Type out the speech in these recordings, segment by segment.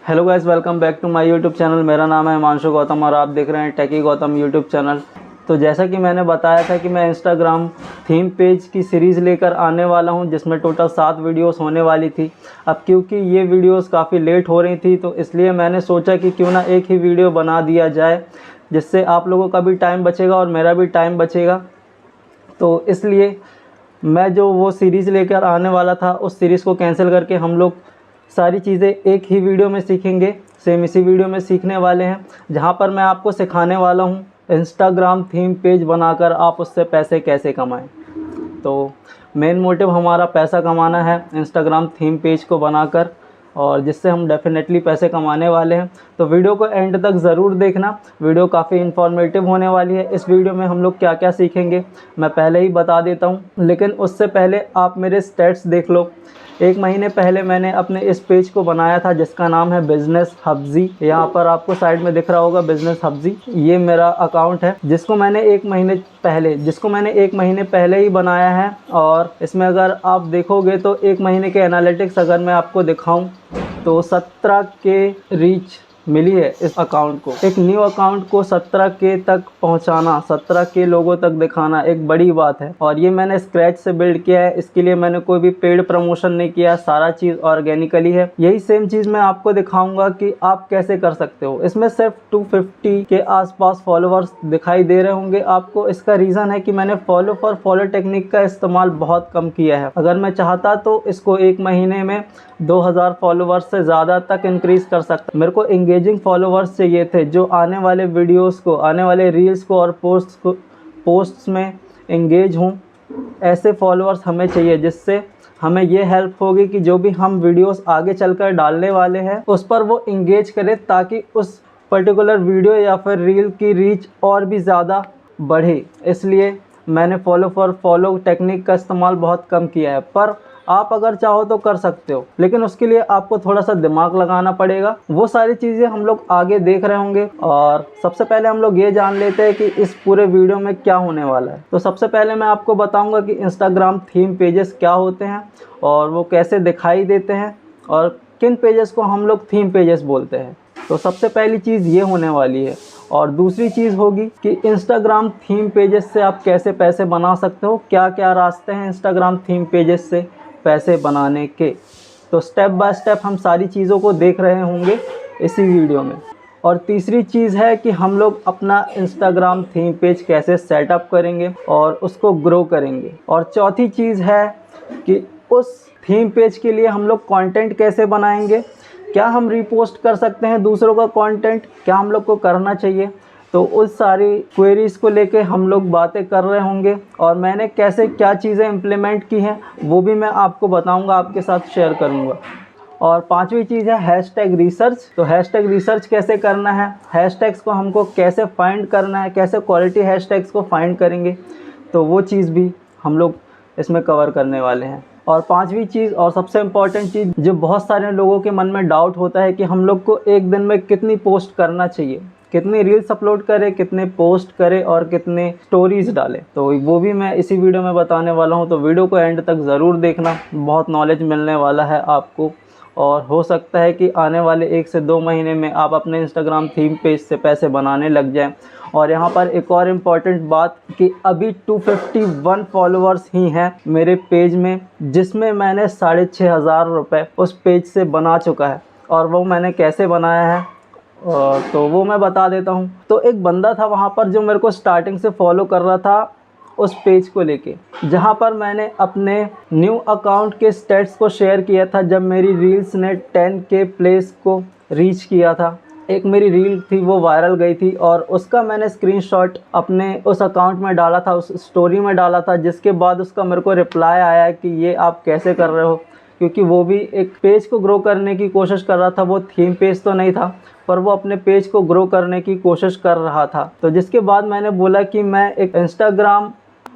Hello guys, welcome back to my YouTube channel. मेरा नाम है हिमांशु गौतम और आप देख रहे हैं टेकी गौतम यूट्यूब चैनल। तो जैसा कि मैंने बताया था कि मैं इंस्टाग्राम थीम पेज की सीरीज़ लेकर आने वाला हूं, जिसमें टोटल 7 वीडियोस होने वाली थी। अब क्योंकि ये वीडियोस काफ़ी लेट हो रही थी, तो इसलिए मैंने सोचा कि क्यों ना एक ही वीडियो बना दिया जाए, जिससे आप लोगों का भी टाइम बचेगा और मेरा भी टाइम बचेगा। तो इसलिए मैं जो वो सीरीज़ लेकर आने वाला था, उस सीरीज़ को कैंसिल करके हम लोग सारी चीज़ें एक ही वीडियो में सीखेंगे। सेम इसी वीडियो में सीखने वाले हैं, जहां पर मैं आपको सिखाने वाला हूं इंस्टाग्राम थीम पेज बनाकर आप उससे पैसे कैसे कमाएं। तो मेन मोटिव हमारा पैसा कमाना है इंस्टाग्राम थीम पेज को बनाकर, और जिससे हम डेफिनेटली पैसे कमाने वाले हैं। तो वीडियो को एंड तक ज़रूर देखना, वीडियो काफ़ी इन्फॉर्मेटिव होने वाली है। इस वीडियो में हम लोग क्या क्या सीखेंगे मैं पहले ही बता देता हूं, लेकिन उससे पहले आप मेरे स्टेट्स देख लो। 1 महीने पहले मैंने अपने इस पेज को बनाया था, जिसका नाम है बिज़नेस हब्जी। यहाँ पर आपको साइड में दिख रहा होगा बिज़नेस हब्जी। ये मेरा अकाउंट है, जिसको मैंने 1 महीने पहले ही बनाया है। और इसमें अगर आप देखोगे तो 1 महीने के एनालिटिक्स अगर मैं आपको दिखाऊं तो 17 के रीच मिली है इस अकाउंट को। एक न्यू अकाउंट को 17 के तक पहुंचाना, 17 के लोगों तक दिखाना एक बड़ी बात है। और ये मैंने स्क्रैच से बिल्ड किया है, इसके लिए मैंने कोई भी पेड प्रमोशन नहीं किया, सारा चीज़ ऑर्गेनिकली है। यही सेम चीज़ मैं आपको दिखाऊंगा कि आप कैसे कर सकते हो। इसमें सिर्फ 250 के आसपास फॉलोअर्स दिखाई दे रहे होंगे आपको। इसका रीज़न है कि मैंने फॉलो फॉर फॉलो टेक्निक का इस्तेमाल बहुत कम किया है। अगर मैं चाहता तो इसको 1 महीने में 2000 फॉलोअर्स से ज़्यादा तक इंक्रीज़ कर सकता। मेरे को एंगेजिंग फॉलोअर्स चाहिए थे, जो आने वाले वीडियोस को, आने वाले रील्स को और पोस्ट्स में एंगेज हों। ऐसे फॉलोअर्स हमें चाहिए, जिससे हमें ये हेल्प होगी कि जो भी हम वीडियोस आगे चलकर डालने वाले हैं उस पर वो एंगेज करे, ताकि उस पर्टिकुलर वीडियो या फिर रील की रीच और भी ज़्यादा बढ़े। इसलिए मैंने फॉलो फॉर फॉलो टेक्निक का इस्तेमाल बहुत कम किया है। पर आप अगर चाहो तो कर सकते हो, लेकिन उसके लिए आपको थोड़ा सा दिमाग लगाना पड़ेगा। वो सारी चीज़ें हम लोग आगे देख रहे होंगे। और सबसे पहले हम लोग ये जान लेते हैं कि इस पूरे वीडियो में क्या होने वाला है। तो सबसे पहले मैं आपको बताऊंगा कि इंस्टाग्राम थीम पेजेस क्या होते हैं और वो कैसे दिखाई देते हैं, और किन पेजेस को हम लोग थीम पेजेस बोलते हैं। तो सबसे पहली चीज़ ये होने वाली है। और दूसरी चीज़ होगी कि इंस्टाग्राम थीम पेजेस से आप कैसे पैसे बना सकते हो, क्या क्या रास्ते हैं इंस्टाग्राम थीम पेजेस से पैसे बनाने के। तो स्टेप बाय स्टेप हम सारी चीज़ों को देख रहे होंगे इसी वीडियो में। और तीसरी चीज़ है कि हम लोग अपना इंस्टाग्राम थीम पेज कैसे सेटअप करेंगे और उसको ग्रो करेंगे। और चौथी चीज़ है कि उस थीम पेज के लिए हम लोग कंटेंट कैसे बनाएंगे, क्या हम रीपोस्ट कर सकते हैं दूसरों का कंटेंट, क्या हम लोग को करना चाहिए। तो उस सारी क्वेरीज़ को लेके हम लोग बातें कर रहे होंगे, और मैंने कैसे क्या चीज़ें इम्प्लीमेंट की हैं वो भी मैं आपको बताऊंगा, आपके साथ शेयर करूंगा। और पांचवी चीज़ है हैशटैग रिसर्च। तो हैशटैग रिसर्च कैसे करना है, हैशटैग्स को हमको कैसे फाइंड करना है, कैसे क्वालिटी हैशटैग्स को फाइंड करेंगे, तो वो चीज़ भी हम लोग इसमें कवर करने वाले हैं। और पांचवी चीज़ और सबसे इम्पॉर्टेंट चीज़, जो बहुत सारे लोगों के मन में डाउट होता है कि हम लोग को एक दिन में कितनी पोस्ट करना चाहिए, कितनी रील्स अपलोड करें, कितने पोस्ट करें और कितने स्टोरीज डालें। तो वो भी मैं इसी वीडियो में बताने वाला हूं। तो वीडियो को एंड तक ज़रूर देखना, बहुत नॉलेज मिलने वाला है आपको। और हो सकता है कि आने वाले 1 से 2 महीने में आप अपने इंस्टाग्राम थीम पेज से पैसे बनाने लग जाएं। और यहाँ पर एक और इम्पॉर्टेंट बात कि अभी 251 फॉलोअर्स ही हैं मेरे पेज में, जिसमें मैंने 6500 रुपये उस पेज से बना चुका है। और वो मैंने कैसे बनाया है तो वो मैं बता देता हूँ। तो एक बंदा था वहाँ पर जो मेरे को स्टार्टिंग से फॉलो कर रहा था उस पेज को लेके, जहाँ पर मैंने अपने न्यू अकाउंट के स्टेट्स को शेयर किया था जब मेरी रील्स ने 10K प्लेस को रीच किया था। एक मेरी रील थी वो वायरल गई थी, और उसका मैंने स्क्रीनशॉट अपने उस अकाउंट में डाला था, उस स्टोरी में डाला था। जिसके बाद उसका मेरे को रिप्लाई आया कि ये आप कैसे कर रहे हो, क्योंकि वो भी एक पेज को ग्रो करने की कोशिश कर रहा था। वो थीम पेज तो नहीं था, पर वो अपने पेज को ग्रो करने की कोशिश कर रहा था। तो जिसके बाद मैंने बोला कि मैं एक इंस्टाग्राम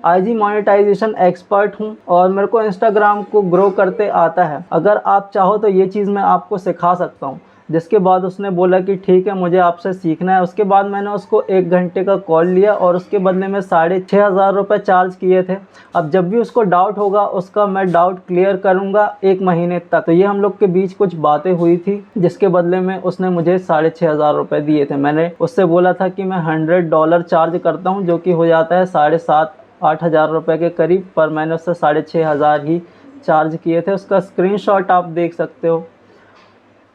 IG मोनेटाइजेशन एक्सपर्ट हूँ और मेरे को इंस्टाग्राम को ग्रो करते आता है। अगर आप चाहो तो ये चीज़ मैं आपको सिखा सकता हूँ। जिसके बाद उसने बोला कि ठीक है मुझे आपसे सीखना है। उसके बाद मैंने उसको 1 घंटे का कॉल लिया और उसके बदले में 6,500 रुपये चार्ज किए थे। अब जब भी उसको डाउट होगा उसका मैं डाउट क्लियर करूँगा 1 महीने तक। तो ये हम लोग के बीच कुछ बातें हुई थी, जिसके बदले में उसने मुझे 6,500 रुपये दिए थे। मैंने उससे बोला था कि मैं $100 चार्ज करता हूँ, जो कि हो जाता है 7,500-8 हज़ार रुपये के करीब, पर मैंने उससे 6,500 ही चार्ज किए थे। उसका स्क्रीनशॉट आप देख सकते हो।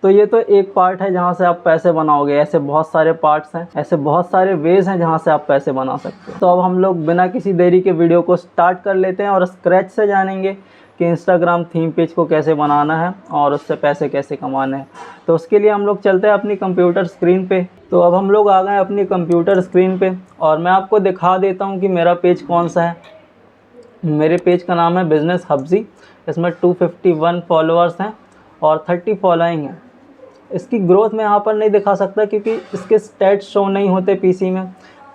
तो ये तो एक पार्ट है जहाँ से आप पैसे बनाओगे। ऐसे बहुत सारे पार्ट्स हैं, ऐसे बहुत सारे वेज हैं जहाँ से आप पैसे बना सकते हो। तो अब हम लोग बिना किसी देरी के वीडियो को स्टार्ट कर लेते हैं और स्क्रैच से जानेंगे कि इंस्टाग्राम थीम पेज को कैसे बनाना है और उससे पैसे कैसे कमाने हैं। तो उसके लिए हम लोग चलते हैं अपनी कंप्यूटर स्क्रीन पे। तो अब हम लोग आ गए अपनी कंप्यूटर स्क्रीन पे और मैं आपको दिखा देता हूँ कि मेरा पेज कौन सा है। मेरे पेज का नाम है बिजनेस हब्जी। इसमें 251 फॉलोअर्स हैं और 30 फॉलोइंग हैं। इसकी ग्रोथ मैं यहाँ पर नहीं दिखा सकता क्योंकि इसके स्टैट्स शो नहीं होते पीसी में,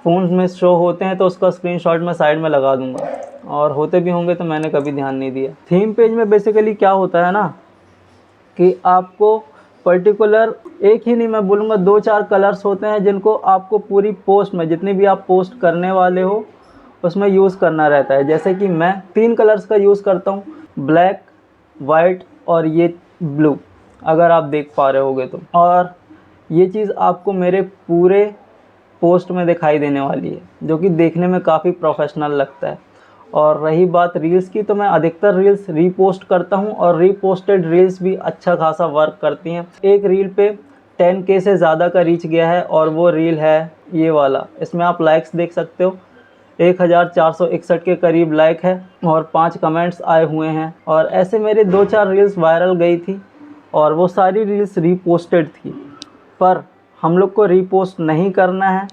फ़ोन में शो होते हैं। तो उसका स्क्रीनशॉट मैं साइड में लगा दूंगा, और होते भी होंगे तो मैंने कभी ध्यान नहीं दिया। थीम पेज में बेसिकली क्या होता है ना कि आपको पर्टिकुलर एक ही नहीं, मैं बोलूँगा 2-4 कलर्स होते हैं जिनको आपको पूरी पोस्ट में, जितनी भी आप पोस्ट करने वाले हो उसमें यूज़ करना रहता है। जैसे कि मैं 3 कलर्स का यूज़ करता हूँ, ब्लैक, वाइट और ये ब्लू, अगर आप देख पा रहे होगे तो। और ये चीज़ आपको मेरे पूरे पोस्ट में दिखाई देने वाली है, जो कि देखने में काफ़ी प्रोफेशनल लगता है। और रही बात रील्स की, तो मैं अधिकतर रील्स रीपोस्ट करता हूं और रीपोस्टेड रील्स भी अच्छा खासा वर्क करती हैं। एक रील पे 10K से ज़्यादा का रीच गया है और वो रील है ये वाला। इसमें आप लाइक्स देख सकते हो, 1461 के करीब लाइक है और 5 कमेंट्स आए हुए हैं। और ऐसे मेरे 2-4 रील्स वायरल गई थी और वो सारी रील्स रीपोस्टेड थी। पर हम लोग को रीपोस्ट नहीं करना है।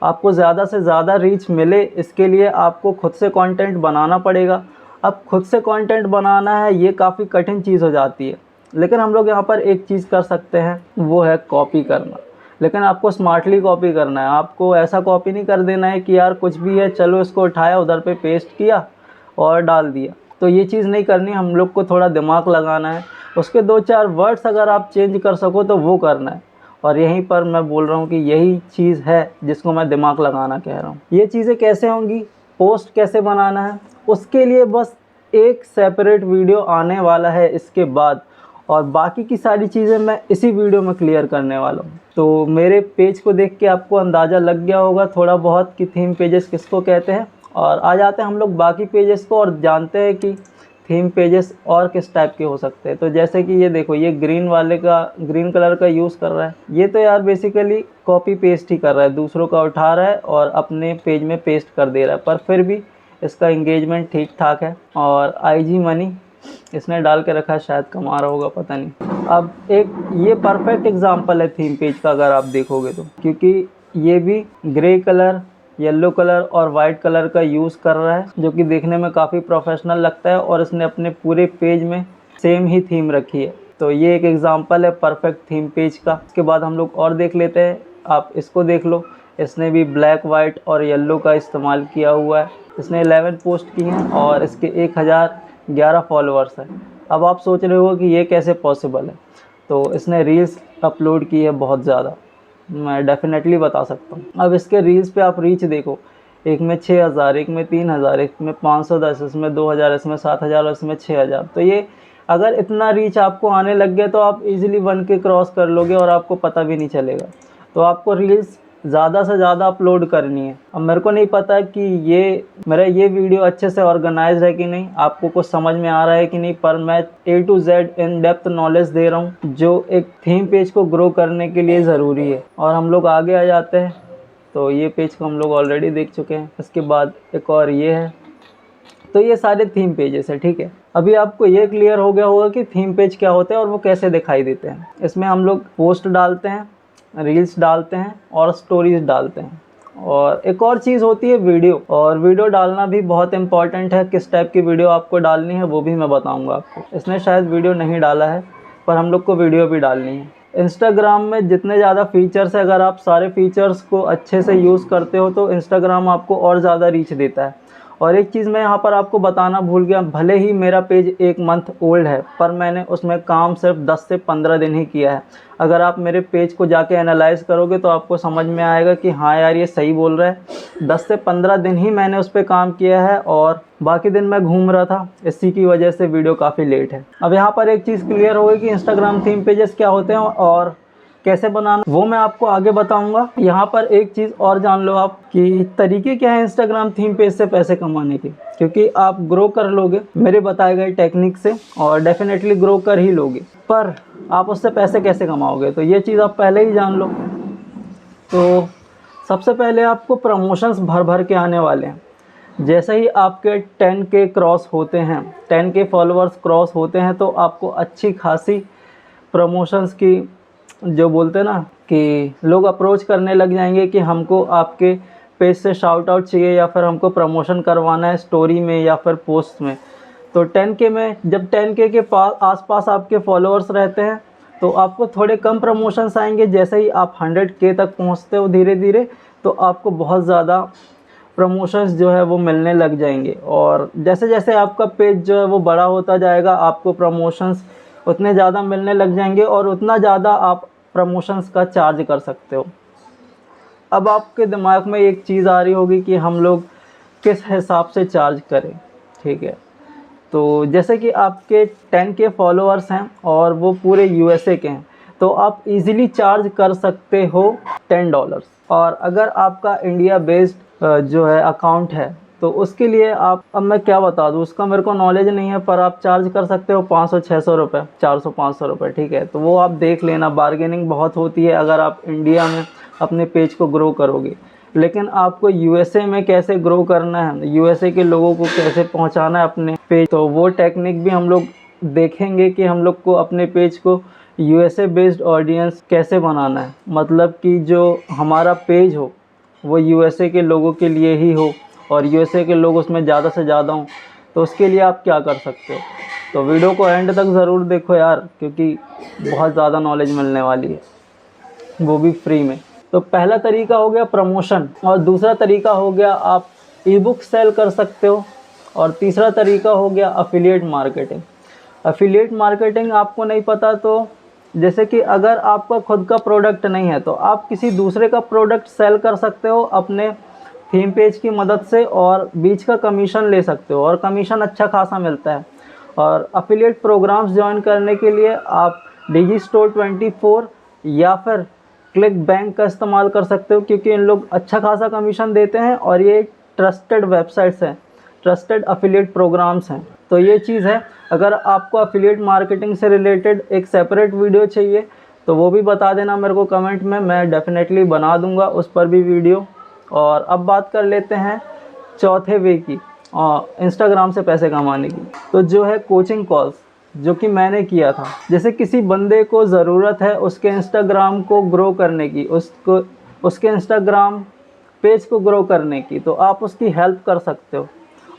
आपको ज़्यादा से ज़्यादा रीच मिले, इसके लिए आपको खुद से कंटेंट बनाना पड़ेगा। अब खुद से कंटेंट बनाना है, ये काफ़ी कठिन चीज़ हो जाती है, लेकिन हम लोग यहाँ पर एक चीज़ कर सकते हैं, वो है कॉपी करना। लेकिन आपको स्मार्टली कॉपी करना है। आपको ऐसा कॉपी नहीं कर देना है कि यार कुछ भी है चलो इसको उठाया उधर पे पेस्ट किया और डाल दिया। तो ये चीज़ नहीं करनी, हम लोग को थोड़ा दिमाग लगाना है। उसके 2-4 वर्ड्स अगर आप चेंज कर सको तो वो करना है। और यहीं पर मैं बोल रहा हूँ कि यही चीज़ है जिसको मैं दिमाग लगाना कह रहा हूँ। ये चीज़ें कैसे होंगी, पोस्ट कैसे बनाना है, उसके लिए बस एक सेपरेट वीडियो आने वाला है इसके बाद, और बाकी की सारी चीज़ें मैं इसी वीडियो में क्लियर करने वाला हूँ। तो मेरे पेज को देख के आपको अंदाज़ा लग गया होगा थोड़ा बहुत कि थीम पेजेस किसको कहते हैं। और आ जाते हैं हम लोग बाकी पेजेस को और जानते हैं कि थीम पेजेस और किस टाइप के हो सकते हैं। तो जैसे कि ये देखो, ये ग्रीन कलर का यूज़ कर रहा है। ये तो यार बेसिकली कॉपी पेस्ट ही कर रहा है, दूसरों का उठा रहा है और अपने पेज में पेस्ट कर दे रहा है, पर फिर भी इसका इंगेजमेंट ठीक ठाक है। और IG मनी इसने डाल के रखा है, शायद कमा रहा होगा, पता नहीं। अब एक ये परफेक्ट एग्जांपल है थीम पेज का अगर आप देखोगे तो, क्योंकि ये भी ग्रे कलर, येलो कलर और वाइट कलर का यूज़ कर रहा है, जो कि देखने में काफ़ी प्रोफेशनल लगता है। और इसने अपने पूरे पेज में सेम ही थीम रखी है। तो ये एक एग्जांपल है परफेक्ट थीम पेज का। उसके बाद हम लोग और देख लेते हैं, आप इसको देख लो। इसने भी ब्लैक, वाइट और येलो का इस्तेमाल किया हुआ है। इसने 11 पोस्ट की हैं और इसके 1011 फॉलोअर्स हैं। अब आप सोच रहे हो कि ये कैसे पॉसिबल है, तो इसने रील्स अपलोड की है बहुत ज़्यादा, मैं डेफिनेटली बता सकता हूँ। अब इसके रील्स पे आप रीच देखो, एक में 6,000, एक में 3,000, एक में 510, इसमें 2,000, इसमें 7,000 और इसमें 6,000। तो ये अगर इतना रीच आपको आने लग गया तो आप इजीली 1K क्रॉस कर लोगे और आपको पता भी नहीं चलेगा। तो आपको रील्स ज़्यादा से ज़्यादा अपलोड करनी है। अब मेरे को नहीं पता कि मेरा ये वीडियो अच्छे से ऑर्गेनाइज है कि नहीं, आपको कुछ समझ में आ रहा है कि नहीं, पर मैं A to Z in depth knowledge दे रहा हूँ जो एक थीम पेज को ग्रो करने के लिए ज़रूरी है। और हम लोग आगे आ जाते हैं। तो ये पेज को हम लोग ऑलरेडी देख चुके हैं। इसके बाद एक और ये है। तो ये सारे थीम पेजेस है, ठीक है। अभी आपको ये क्लियर हो गया होगा कि थीम पेज क्या होते हैं और वो कैसे दिखाई देते हैं। इसमें हम लोग पोस्ट डालते हैं, रील्स डालते हैं और स्टोरीज डालते हैं। और एक और चीज़ होती है वीडियो, और वीडियो डालना भी बहुत इंपॉर्टेंट है। किस टाइप की वीडियो आपको डालनी है वो भी मैं बताऊंगा आपको। इसने शायद वीडियो नहीं डाला है, पर हम लोग को वीडियो भी डालनी है। इंस्टाग्राम में जितने ज़्यादा फीचर्स है, अगर आप सारे फीचर्स को अच्छे से यूज़ करते हो तो इंस्टाग्राम आपको और ज़्यादा रीच देता है। और एक चीज़ मैं यहाँ पर आपको बताना भूल गया, भले ही मेरा पेज 1 मंथ ओल्ड है पर मैंने उसमें काम सिर्फ 10 से 15 दिन ही किया है। अगर आप मेरे पेज को जाके एनालाइज़ करोगे तो आपको समझ में आएगा कि हाँ यार ये सही बोल रहा है। 10 से 15 दिन ही मैंने उस पर काम किया है और बाकी दिन मैं घूम रहा था, इसी की वजह से वीडियो काफ़ी लेट है। अब यहाँ पर एक चीज़ क्लियर हो गई कि इंस्टाग्राम थीम पेजेस क्या होते हैं और कैसे बनाना, वो मैं आपको आगे बताऊंगा। यहाँ पर एक चीज़ और जान लो आप कि तरीके क्या है इंस्टाग्राम थीम पेज से पैसे कमाने के, क्योंकि आप ग्रो कर लोगे मेरे बताए गए टेक्निक से और डेफिनेटली ग्रो कर ही लोगे, पर आप उससे पैसे कैसे कमाओगे तो ये चीज़ आप पहले ही जान लो। तो सबसे पहले आपको प्रमोशंस भर भर के आने वाले हैं। जैसे ही आपके 10K क्रॉस होते हैं, 10K फॉलोअर्स क्रॉस होते हैं तो आपको अच्छी खासी प्रमोशंस की, जो बोलते हैं ना कि लोग अप्रोच करने लग जाएंगे कि हमको आपके पेज से शाउट आउट चाहिए या फिर हमको प्रमोशन करवाना है स्टोरी में या फिर पोस्ट में। तो 10K में जब 10K के आसपास आपके फॉलोअर्स रहते हैं तो आपको थोड़े कम प्रमोशंस आएंगे। जैसे ही आप 100K तक पहुंचते हो धीरे धीरे तो आपको बहुत ज़्यादा प्रमोशंस जो है वो मिलने लग जाएंगे, और जैसे जैसे आपका पेज जो है वो बड़ा होता जाएगा आपको प्रमोशंस उतने ज़्यादा मिलने लग जाएंगे और उतना ज़्यादा आप प्रमोशंस का चार्ज कर सकते हो। अब आपके दिमाग में एक चीज़ आ रही होगी कि हम लोग किस हिसाब से चार्ज करें, ठीक है। तो जैसे कि आपके 10K फॉलोअर्स हैं और वो पूरे USA के हैं तो आप इजीली चार्ज कर सकते हो $10। और अगर आपका इंडिया बेस्ड जो है अकाउंट है तो उसके लिए आप, अब मैं क्या बता दूँ उसका मेरे को नॉलेज नहीं है, पर आप चार्ज कर सकते हो 500-600 रुपये, 400-500 रुपये, ठीक है। तो वो आप देख लेना, बार्गेनिंग बहुत होती है अगर आप इंडिया में अपने पेज को ग्रो करोगे। लेकिन आपको USA में कैसे ग्रो करना है, USA के लोगों को कैसे पहुंचाना है अपने पेज, तो वो टेक्निक भी हम लोग देखेंगे कि हम लोग को अपने पेज को USA बेस्ड ऑडियंस कैसे बनाना है। मतलब कि जो हमारा पेज हो वो USA के लोगों के लिए ही हो और USA के लोग उसमें ज़्यादा से ज़्यादा हों। तो उसके लिए आप क्या कर सकते हो, तो वीडियो को एंड तक ज़रूर देखो यार, क्योंकि बहुत ज़्यादा नॉलेज मिलने वाली है, वो भी फ्री में। तो पहला तरीका हो गया प्रमोशन, और दूसरा तरीका हो गया आप ई बुक सेल कर सकते हो, और तीसरा तरीका हो गया अफिलिएट मार्केटिंग। अफिलिएट मार्केटिंग आपको नहीं पता तो जैसे कि अगर आपका खुद का प्रोडक्ट नहीं है तो आप किसी दूसरे का प्रोडक्ट सेल कर सकते हो अपने थीम पेज की मदद से और बीच का कमीशन ले सकते हो, और कमीशन अच्छा खासा मिलता है। और अफिलिएट प्रोग्राम्स ज्वाइन करने के लिए आप डिजिस्टोर 24 या फिर क्लिक बैंक का इस्तेमाल कर सकते हो, क्योंकि इन लोग अच्छा खासा कमीशन देते हैं और ये ट्रस्टेड वेबसाइट्स हैं, ट्रस्टेड अफिलिएट प्रोग्राम्स हैं। तो ये चीज़ है। अगर आपको अफिलिएट मार्केटिंग से रिलेटेड एक सेपरेट वीडियो चाहिए तो वो भी बता देना मेरे को कमेंट में, मैं डेफिनेटली बना दूंगा उस पर भी वीडियो। और अब बात कर लेते हैं चौथे वे की, इंस्टाग्राम से पैसे कमाने की। तो जो है कोचिंग कॉल्स, जो कि मैंने किया था। जैसे किसी बंदे को ज़रूरत है उसके इंस्टाग्राम को ग्रो करने की, उसके इंस्टाग्राम पेज को ग्रो करने की, तो आप उसकी हेल्प कर सकते हो।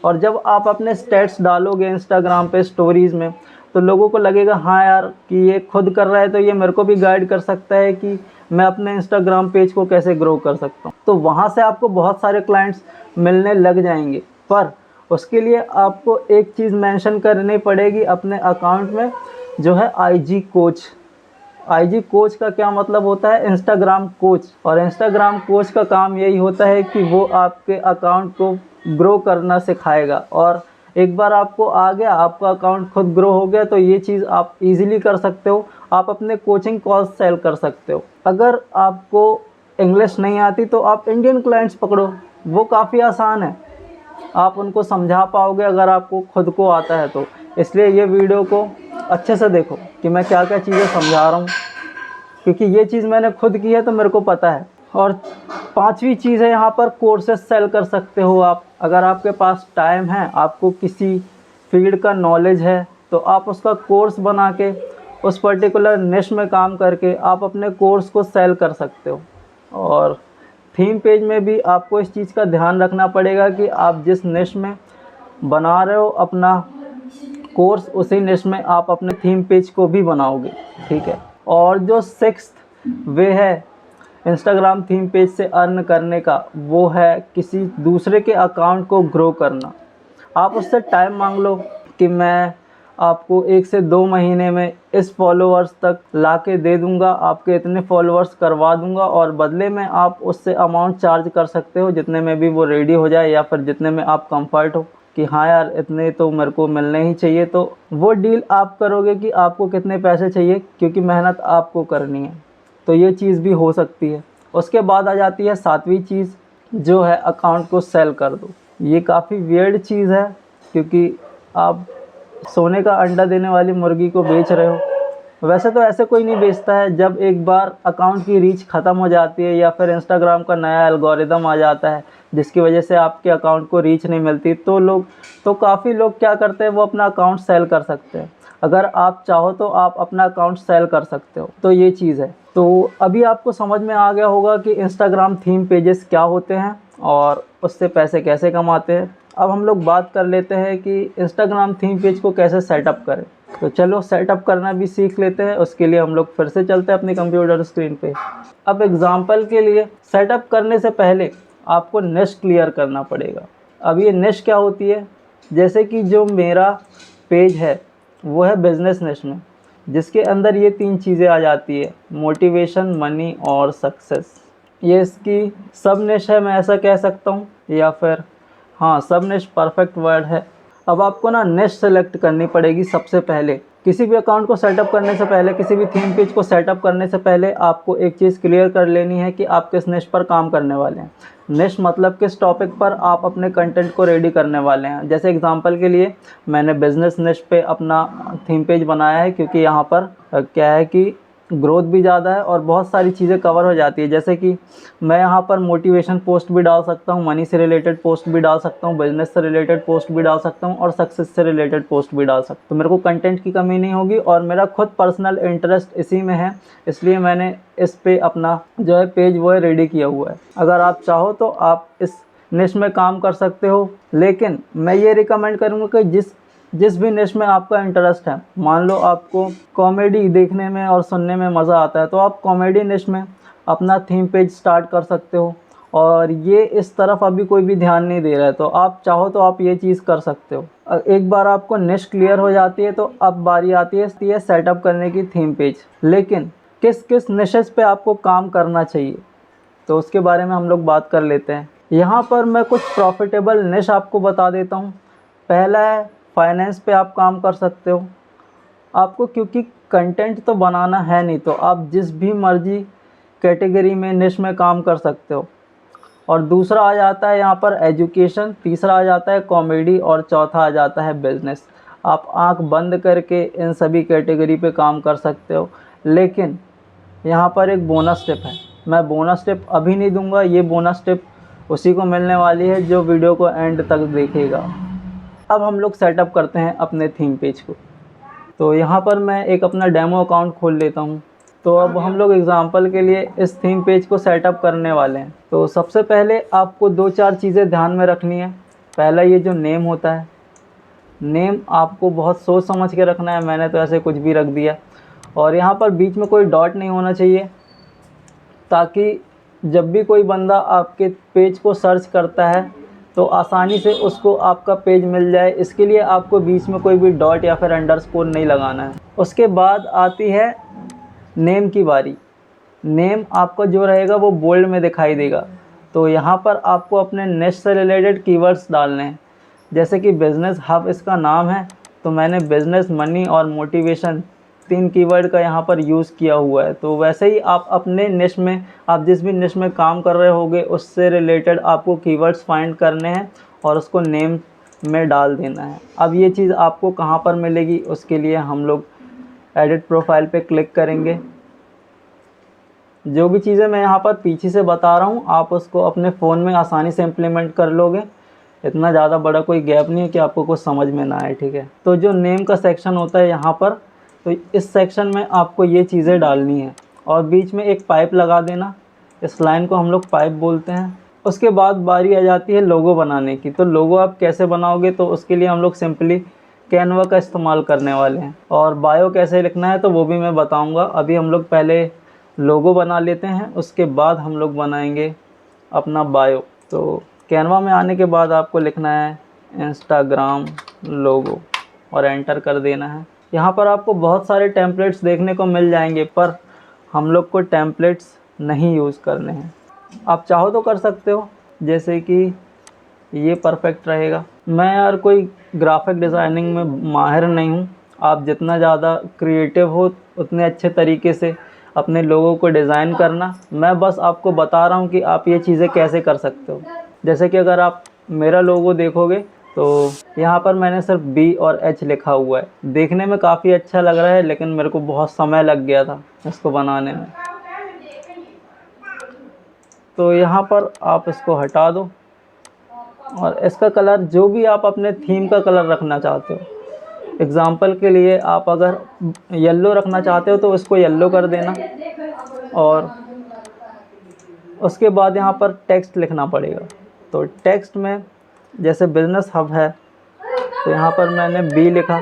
और जब आप अपने स्टेट्स डालोगे इंस्टाग्राम पे स्टोरीज़ में तो लोगों को लगेगा हाँ यार कि ये खुद कर रहा है तो ये मेरे को भी गाइड कर सकता है कि मैं अपने इंस्टाग्राम पेज को कैसे ग्रो कर सकता हूँ। तो वहाँ से आपको बहुत सारे क्लाइंट्स मिलने लग जाएंगे, पर उसके लिए आपको एक चीज़ मेंशन करनी पड़ेगी अपने अकाउंट में, जो है IG कोच। IG कोच का क्या मतलब होता है, इंस्टाग्राम कोच। और इंस्टाग्राम कोच का काम यही होता है कि वो आपके अकाउंट को ग्रो करना सिखाएगा, और एक बार आपको आ गया, आपका अकाउंट खुद ग्रो हो गया, तो ये चीज़ आप इजीली कर सकते हो। आप अपने कोचिंग कॉल्स सेल कर सकते हो। अगर आपको इंग्लिश नहीं आती तो आप इंडियन क्लाइंट्स पकड़ो, वो काफ़ी आसान है, आप उनको समझा पाओगे अगर आपको खुद को आता है तो। इसलिए ये वीडियो को अच्छे से देखो कि मैं क्या क्या चीज़ें समझा रहा हूँ, क्योंकि ये चीज़ मैंने खुद की है तो मेरे को पता है। और पांचवी चीज़ है यहाँ पर कोर्सेज सेल कर सकते हो आप। अगर आपके पास टाइम है, आपको किसी फील्ड का नॉलेज है, तो आप उसका कोर्स बना के उस पर्टिकुलर निश में काम करके आप अपने कोर्स को सेल कर सकते हो। और थीम पेज में भी आपको इस चीज़ का ध्यान रखना पड़ेगा कि आप जिस निश में बना रहे हो अपना कोर्स, उसी निश में आप अपने थीम पेज को भी बनाओगे, ठीक है। और जो सिक्स्थ वे है इंस्टाग्राम थीम पेज से अर्न करने का वो है किसी दूसरे के अकाउंट को ग्रो करना। आप उससे टाइम मांग लो कि मैं आपको 1 से 2 महीने में इस फॉलोअर्स तक ला के दे दूंगा, आपके इतने फॉलोअर्स करवा दूंगा और बदले में आप उससे अमाउंट चार्ज कर सकते हो जितने में भी वो रेडी हो जाए या फिर जितने में आप कंफर्ट हो कि हाँ यार इतने तो मेरे को मिलने ही चाहिए। तो वो डील आप करोगे कि आपको कितने पैसे चाहिए, क्योंकि मेहनत आपको करनी है। तो ये चीज़ भी हो सकती है। उसके बाद आ जाती है 7वीं चीज़, जो है अकाउंट को सेल कर दो। ये काफ़ी वियर्ड चीज़ है, क्योंकि आप सोने का अंडा देने वाली मुर्गी को बेच रहे हो। वैसे तो ऐसे कोई नहीं बेचता है। जब एक बार अकाउंट की रीच ख़त्म हो जाती है या फिर इंस्टाग्राम का नया एल्गोरिदम आ जाता है जिसकी वजह से आपके अकाउंट को रीच नहीं मिलती, तो काफ़ी लोग क्या करते हैं, वो अपना अकाउंट सेल कर सकते हैं। अगर आप चाहो तो आप अपना अकाउंट सेल कर सकते हो। तो ये चीज़ है। तो अभी आपको समझ में आ गया होगा कि इंस्टाग्राम थीम पेजेस क्या होते हैं और उससे पैसे कैसे कमाते हैं। अब हम लोग बात कर लेते हैं कि इंस्टाग्राम थीम पेज को कैसे सेटअप करें। तो चलो सेटअप करना भी सीख लेते हैं। उसके लिए हम लोग फिर से चलते हैं अपनी कंप्यूटर स्क्रीन पे। अब एग्जांपल के लिए सेटअप करने से पहले आपको निश क्लियर करना पड़ेगा। अब ये निश क्या होती है, जैसे कि जो मेरा पेज है वो है बिजनेस निश में, जिसके अंदर ये 3 चीज़ें आ जाती है, मोटिवेशन, मनी और सक्सेस। ये इसकी सब निश है, मैं ऐसा कह सकता हूँ, या फिर हाँ सब निश परफेक्ट वर्ड है। अब आपको ना निश सेलेक्ट करनी पड़ेगी सबसे पहले। किसी भी अकाउंट को सेटअप करने से पहले, किसी भी थीम पेज को सेटअप करने से पहले आपको एक चीज़ क्लियर कर लेनी है कि आप किस निश पर काम करने वाले हैं। निश मतलब किस टॉपिक पर आप अपने कंटेंट को रेडी करने वाले हैं। जैसे एग्जांपल के लिए मैंने बिज़नेस निश पे अपना थीम पेज बनाया है, क्योंकि यहाँ पर क्या है कि ग्रोथ भी ज़्यादा है और बहुत सारी चीज़ें कवर हो जाती है। जैसे कि मैं यहाँ पर मोटिवेशन पोस्ट भी डाल सकता हूँ, मनी से रिलेटेड पोस्ट भी डाल सकता हूँ, बिजनेस से रिलेटेड पोस्ट भी डाल सकता हूँ और सक्सेस से रिलेटेड पोस्ट भी डाल सकता हूँ। तो मेरे को कंटेंट की कमी नहीं होगी और मेरा खुद पर्सनल इंटरेस्ट इसी में है, इसलिए मैंने इस पे अपना जो है पेज वो है रेडी किया हुआ है। अगर आप चाहो तो आप इस निश में काम कर सकते हो, लेकिन मैं ये रिकमेंड करूँगा कि जिस भी निश में आपका इंटरेस्ट है, मान लो आपको कॉमेडी देखने में और सुनने में मज़ा आता है, तो आप कॉमेडी निश में अपना थीम पेज स्टार्ट कर सकते हो। और ये इस तरफ अभी कोई भी ध्यान नहीं दे रहा है, तो आप चाहो तो आप ये चीज़ कर सकते हो। एक बार आपको निश क्लियर हो जाती है तो अब बारी आती है सेटअप करने की थीम पेज। लेकिन किस किस निशेस पे आपको काम करना चाहिए, तो उसके बारे में हम लोग बात कर लेते हैं। यहाँ पर मैं कुछ प्रॉफिटेबल निश आपको बता देता हूँ। पहला है फाइनेंस पे आप काम कर सकते हो। आपको क्योंकि कंटेंट तो बनाना है नहीं, तो आप जिस भी मर्जी कैटेगरी में निश में काम कर सकते हो। और दूसरा आ जाता है यहाँ पर एजुकेशन, तीसरा आ जाता है कॉमेडी और चौथा आ जाता है बिजनेस। आप आंख बंद करके इन सभी कैटेगरी पे काम कर सकते हो। लेकिन यहाँ पर एक बोनस टिप है, मैं बोनस टिप अभी नहीं दूंगा, ये बोनस टिप उसी को मिलने वाली है जो वीडियो को एंड तक देखेगा। अब हम लोग सेटअप करते हैं अपने थीम पेज को। तो यहाँ पर मैं एक अपना डेमो अकाउंट खोल लेता हूँ। तो अब हम लोग एग्जांपल के लिए इस थीम पेज को सेटअप करने वाले हैं। तो सबसे पहले आपको 2-4 चीज़ें ध्यान में रखनी है। पहला ये जो नेम होता है, नेम आपको बहुत सोच समझ के रखना है, मैंने तो ऐसे कुछ भी रख दिया। और यहाँ पर बीच में कोई डॉट नहीं होना चाहिए, ताकि जब भी कोई बंदा आपके पेज को सर्च करता है तो आसानी से उसको आपका पेज मिल जाए। इसके लिए आपको बीच में कोई भी डॉट या फिर अंडरस्कोर नहीं लगाना है। उसके बाद आती है नेम की बारी। नेम आपका जो रहेगा वो बोल्ड में दिखाई देगा। तो यहाँ पर आपको अपने निश से रिलेटेड कीवर्ड्स डालने हैं। जैसे कि बिज़नेस हब इसका नाम है, तो मैंने बिज़नेस, मनी और मोटिवेशन 3 कीवर्ड का यहाँ पर यूज़ किया हुआ है। तो वैसे ही आप अपने निश में, आप जिस भी निश में काम कर रहे होगे उससे रिलेटेड आपको कीवर्ड्स फाइंड करने हैं और उसको नेम में डाल देना है। अब ये चीज़ आपको कहाँ पर मिलेगी, उसके लिए हम लोग एडिट प्रोफाइल पे क्लिक करेंगे। जो भी चीज़ें मैं यहाँ पर पीछे से बता रहा हूँ आप उसको अपने फ़ोन में आसानी से इम्प्लीमेंट कर लोगे। इतना ज़्यादा बड़ा कोई गैप नहीं है कि आपको कुछ समझ में ना आए, ठीक है। तो जो नेम का सेक्शन होता है यहाँ पर, तो इस सेक्शन में आपको ये चीज़ें डालनी है और बीच में एक पाइप लगा देना। इस लाइन को हम लोग पाइप बोलते हैं। उसके बाद बारी आ जाती है लोगो बनाने की। तो लोगो आप कैसे बनाओगे, तो उसके लिए हम लोग सिंपली कैनवा का इस्तेमाल करने वाले हैं। और बायो कैसे लिखना है तो वो भी मैं बताऊंगा। अभी हम लोग पहले लोगो बना लेते हैं, उसके बाद हम लोग बनाएंगे अपना बायो। तो कैनवा में आने के बाद आपको लिखना है इंस्टाग्राम लोगो और एंटर कर देना है। यहाँ पर आपको बहुत सारे टेम्पलेट्स देखने को मिल जाएंगे, पर हम लोग को टेम्पलेट्स नहीं यूज़ करने हैं। आप चाहो तो कर सकते हो, जैसे कि ये परफेक्ट रहेगा। मैं यार कोई ग्राफिक डिज़ाइनिंग में माहिर नहीं हूँ। आप जितना ज़्यादा क्रिएटिव हो उतने अच्छे तरीके से अपने लोगों को डिज़ाइन करना। मैं बस आपको बता रहा हूँ कि आप ये चीज़ें कैसे कर सकते हो। जैसे कि अगर आप मेरा लोगो देखोगे तो यहाँ पर मैंने सिर्फ B और H लिखा हुआ है। देखने में काफ़ी अच्छा लग रहा है, लेकिन मेरे को बहुत समय लग गया था इसको बनाने में। तो यहाँ पर आप इसको हटा दो और इसका कलर जो भी आप अपने थीम का कलर रखना चाहते हो, एग्ज़ाम्पल के लिए आप अगर येलो रखना चाहते हो तो इसको येलो कर देना। और उसके बाद यहाँ पर टेक्स्ट लिखना पड़ेगा। तो टेक्स्ट में जैसे बिज़नेस हब है तो यहाँ पर मैंने B लिखा।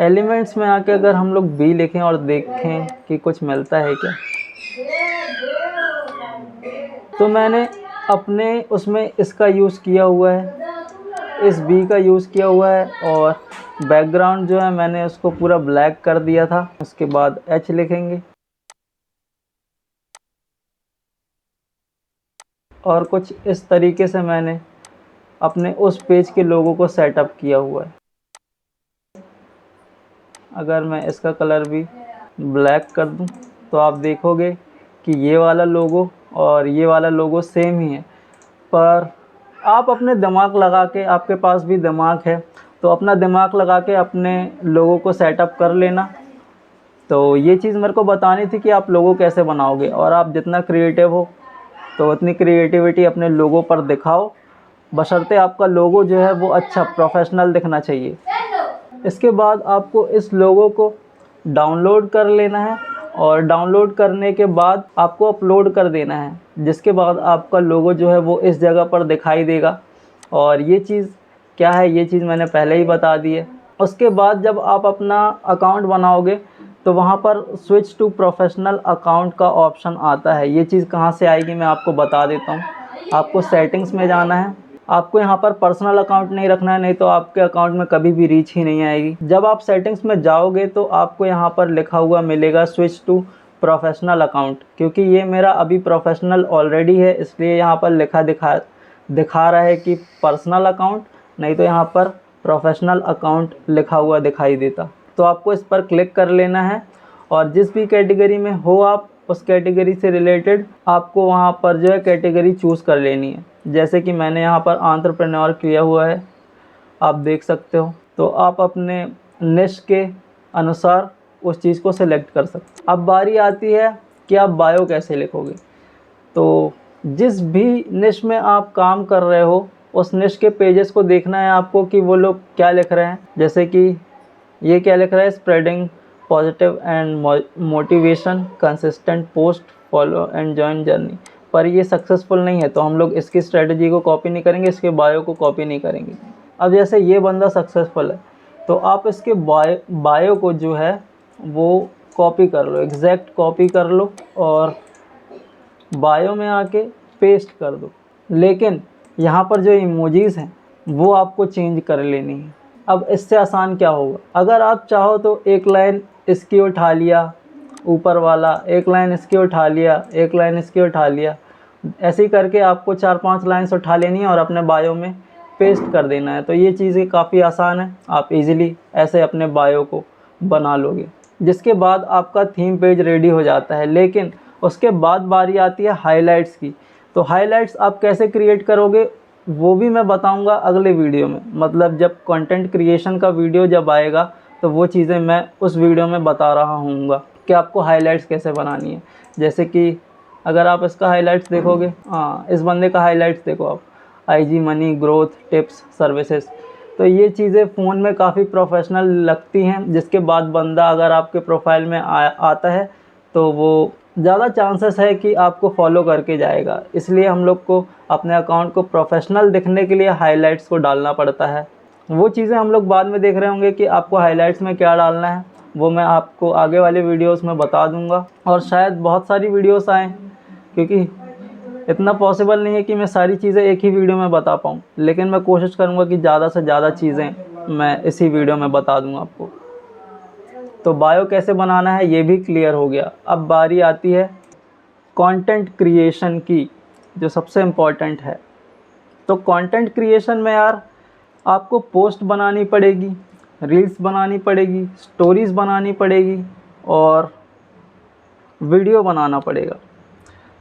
एलिमेंट्स में आके अगर हम लोग B लिखें और देखें कि कुछ मिलता है क्या, तो मैंने अपने उसमें इसका यूज़ किया हुआ है, इस B का यूज़ किया हुआ है। और बैकग्राउंड जो है मैंने उसको पूरा ब्लैक कर दिया था। उसके बाद H लिखेंगे और कुछ इस तरीके से मैंने अपने उस पेज के लोगों को सेटअप किया हुआ है। अगर मैं इसका कलर भी ब्लैक कर दूं तो आप देखोगे कि ये वाला लोगो और ये वाला लोगो सेम ही है। पर आप अपने दिमाग लगा के, आपके पास भी दिमाग है तो अपना दिमाग लगा के अपने लोगों को सेटअप कर लेना। तो ये चीज़ मेरे को बतानी थी कि आप लोगो कैसे बनाओगे, और आप जितना क्रिएटिव हो तो उतनी क्रिएटिविटी अपने लोगो पर दिखाओ, बशर्ते आपका लोगो जो है वो अच्छा प्रोफेशनल दिखना चाहिए। इसके बाद आपको इस लोगो को डाउनलोड कर लेना है और डाउनलोड करने के बाद आपको अपलोड कर देना है, जिसके बाद आपका लोगो जो है वो इस जगह पर दिखाई देगा। और ये चीज़ क्या है, ये चीज़ मैंने पहले ही बता दी है। उसके बाद जब आप अपना अकाउंट बनाओगे तो वहाँ पर स्विच टू प्रोफेशनल अकाउंट का ऑप्शन आता है। ये चीज़ कहाँ से आएगी मैं आपको बता देता हूँ। आपको सेटिंग्स में जाना है। आपको यहाँ पर पर्सनल अकाउंट नहीं रखना है, नहीं तो आपके अकाउंट में कभी भी रीच ही नहीं आएगी। जब आप सेटिंग्स में जाओगे तो आपको यहाँ पर लिखा हुआ मिलेगा स्विच टू प्रोफेशनल अकाउंट। क्योंकि ये मेरा अभी प्रोफेशनल ऑलरेडी है, इसलिए यहाँ पर दिखा रहा है कि पर्सनल अकाउंट, नहीं तो यहाँ पर प्रोफेशनल अकाउंट लिखा हुआ दिखाई देता। तो आपको इस पर क्लिक कर लेना है और जिस भी कैटेगरी में हो आप, उस कैटेगरी से रिलेटेड आपको वहाँ पर जो है कैटेगरी चूज़ कर लेनी है। जैसे कि मैंने यहाँ पर एंटरप्रेन्योर किया हुआ है, आप देख सकते हो। तो आप अपने निश के अनुसार उस चीज़ को सिलेक्ट कर सकते। अब बारी आती है कि आप बायो कैसे लिखोगे। तो जिस भी निश में आप काम कर रहे हो उस निश के पेजेस को देखना है आपको कि वो लोग क्या लिख रहे हैं। जैसे कि ये क्या लिख रहा है, spreading positive and motivation, consistent post, follow and join journey. पर ये सक्सेसफुल नहीं है तो हम लोग इसकी स्ट्रेटजी को कॉपी नहीं करेंगे, इसके बायो को कॉपी नहीं करेंगे। अब जैसे ये बंदा सक्सेसफुल है तो आप इसके बायो को जो है वो कॉपी कर लो, एग्जैक्ट कॉपी कर लो और बायो में आके पेस्ट कर दो। लेकिन यहाँ पर जो इमोजीज़ हैं वो आपको चेंज कर लेनी है। अब इससे आसान क्या होगा, अगर आप चाहो तो एक लाइन इसकी उठा लिया ऊपर वाला, एक लाइन इसकी उठा लिया, एक लाइन इसकी उठा लिया, ऐसे ही करके आपको 4-5 लाइन्स उठा लेनी है और अपने बायो में पेस्ट कर देना है। तो ये चीज़ें काफ़ी आसान है, आप इजीली ऐसे अपने बायो को बना लोगे। जिसके बाद आपका थीम पेज रेडी हो जाता है। लेकिन उसके बाद बारी आती है हाइलाइट्स की। तो हाइलाइट्स आप कैसे क्रिएट करोगे वो भी मैं बताऊंगा अगले वीडियो में, मतलब जब कंटेंट क्रिएशन का वीडियो जब आएगा तो वो चीज़ें मैं उस वीडियो में बता रहा हूँगा कि आपको हाइलाइट्स कैसे बनानी है। जैसे कि अगर आप इसका हाइलाइट्स देखोगे, हाँ इस बंदे का हाइलाइट्स देखो आप, IG money, growth, tips, services. तो ये चीज़ें फ़ोन में काफ़ी प्रोफेशनल लगती हैं। जिसके बाद बंदा अगर आपके प्रोफाइल में आता है तो वो ज़्यादा चांसेस है कि आपको फॉलो करके जाएगा। इसलिए हम लोग को अपने अकाउंट को प्रोफेशनल दिखने के लिए हाइलाइट्स को डालना पड़ता है। वो चीज़ें हम लोग बाद में देख रहे होंगे कि आपको हाइलाइट्स में क्या डालना है। वो मैं आपको आगे वाले वीडियोस में बता दूंगा, और शायद बहुत सारी वीडियोस आएँ, क्योंकि इतना पॉसिबल नहीं है कि मैं सारी चीज़ें एक ही वीडियो में बता पाऊँ, लेकिन मैं कोशिश करूँगा कि ज़्यादा से ज़्यादा चीज़ें मैं इसी वीडियो में बता दूँ आपको। तो बायो कैसे बनाना है ये भी क्लियर हो गया। अब बारी आती है कंटेंट क्रिएशन की, जो सबसे इम्पॉर्टेंट है। तो कंटेंट क्रिएशन में यार आपको पोस्ट बनानी पड़ेगी, रील्स बनानी पड़ेगी, स्टोरीज़ बनानी पड़ेगी और वीडियो बनाना पड़ेगा।